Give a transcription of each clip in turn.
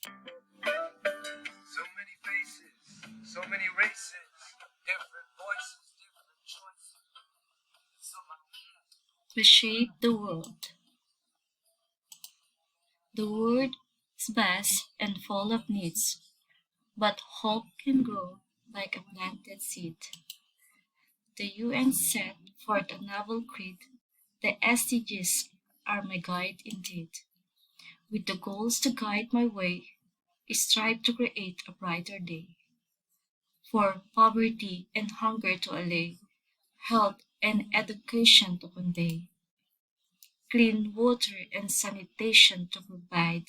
So many faces, so many races, different voices, different choices. Somehow We shape the world. The world is vast and full of needs, but hope can grow like a planted seed. The UN set forth a novel creed. The SDGs are my guide indeed. With the goals to guide my way, strive to create a brighter day. For poverty and hunger to allay, health and education to convey, clean water and sanitation to provide,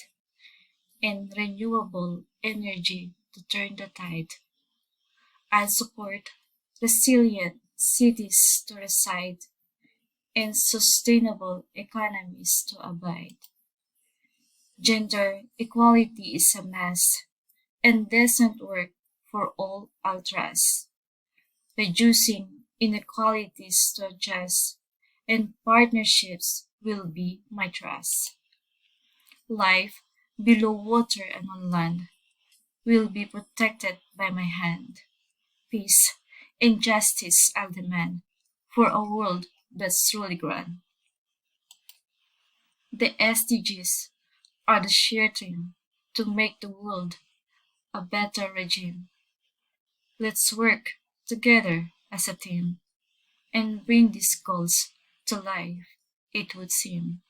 and renewable energy to turn the tide. I support resilient cities to reside and sustainable economies to abide. Gender equality is a mess, and decent work for all I'll trust. Reducing inequalities to adjust, and partnerships will be my trust. Life below water and on land will be protected by my hand. Peace and justice I'll demand for a world that's truly grand. The SDGs are the shared dream to make the world a better regime. Let's work together as a team and bring these goals to life, it would seem.